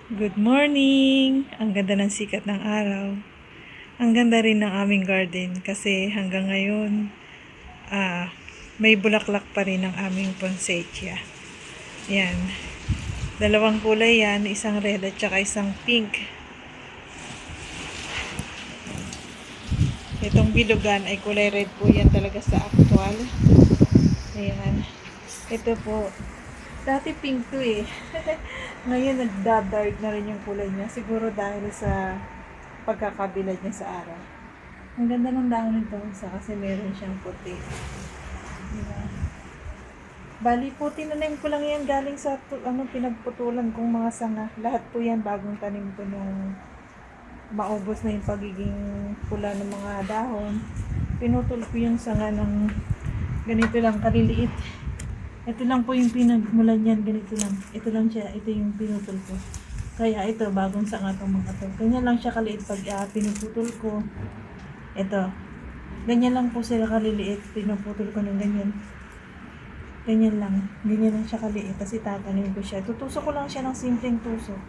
Good morning! Ang ganda ng sikat ng araw. Ang ganda rin ng aming garden kasi hanggang ngayon may bulaklak pa rin ang aming poinsettia. Yan. Dalawang kulay yan, isang red at saka isang pink. Itong bilugan ay kulay red po yan talaga sa actual. Ayan. Ito po. Dati pink to eh. Ngayon nagda-dark na rin yung kulay niya. Siguro dahil sa pagkakabilad niya sa araw. Ang ganda ng dahon nito kasi meron siyang puti. Diba? Bali, tinanim ko lang yan galing sa pinagputulan kong mga sanga. Lahat po yan bagong tanim ko nung maubos na yung pagiging pula ng mga dahon. Pinutol ko yung sanga ng ganito lang kaliliit. Ito lang po yung pinagmulan yan, ganito lang. Ito lang siya, ito yung pinutol ko. Kaya ito, bagong sanga itong mga to. Ganyan lang siya kaliit pag pinuputol ko. Ito. Ganyan lang po sila kaliliit. Pinuputol ko ng ganyan. Ganyan lang. Ganyan lang siya kaliit. Tapos itatanim ko siya. Tutusok ko lang siya ng simpleng tusok.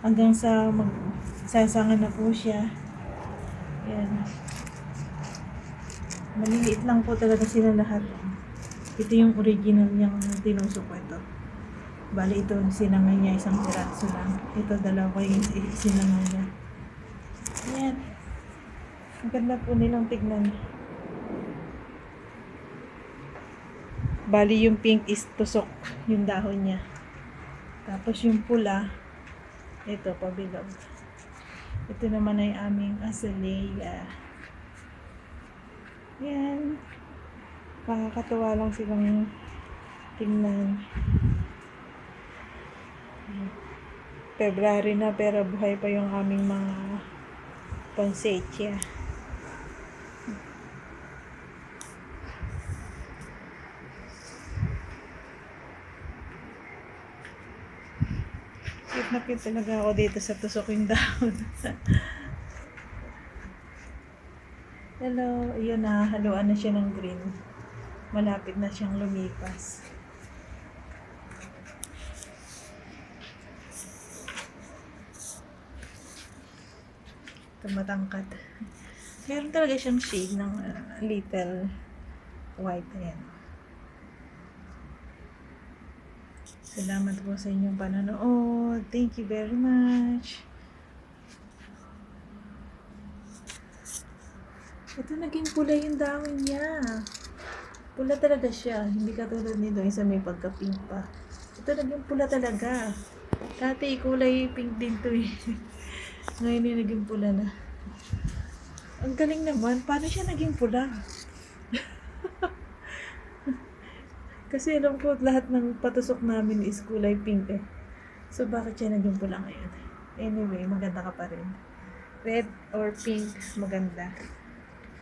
Hanggang sa sasangan na po siya. Yan. Maliliit lang po talaga sila lahat. Ito yung original niyang tinusok ko ito. Bali ito, sinangay niya isang piraso lang. Ito dalawa yung sinangay niya. Ayan. Ang ganda po nilang tignan. Bali yung pink is tusok yung dahon niya. Tapos yung pula, ito pabilog. Ito naman ay aming azalea. Ayan. Nakakatuwa lang silang tingnan. February na pero buhay pa yung aming mga poinsettia. Cute na cute talaga ako dito sa tusok yung dahon. Hello, ayun na, haluan na siya ng green. Malapit na siyang lumipas. Ito matangkad. Meron talaga siyang shade ng little white. Ayan. Salamat po sa inyong panonood. Thank you very much. Ito naging pula yung dahon niya. Pula talaga siya. Hindi katulad nito isa may pagka-pink pa. Ito naging pula talaga. Dati kulay pink din to eh. Ngayon yung naging pula na. Ang galing naman. Paano siya naging pula? Kasi alam ko lahat ng patusok namin is kulay pink eh. So bakit siya naging pula ngayon? Anyway, maganda ka pa rin. Red or pink, maganda.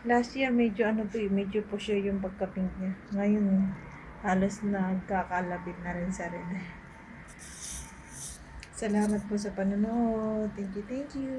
Last year medyo medyo pusyo yung pagka-pink niya. Ngayon halos nagkakalabit na rin sa red. Salamat po sa panonood. Thank you, thank you.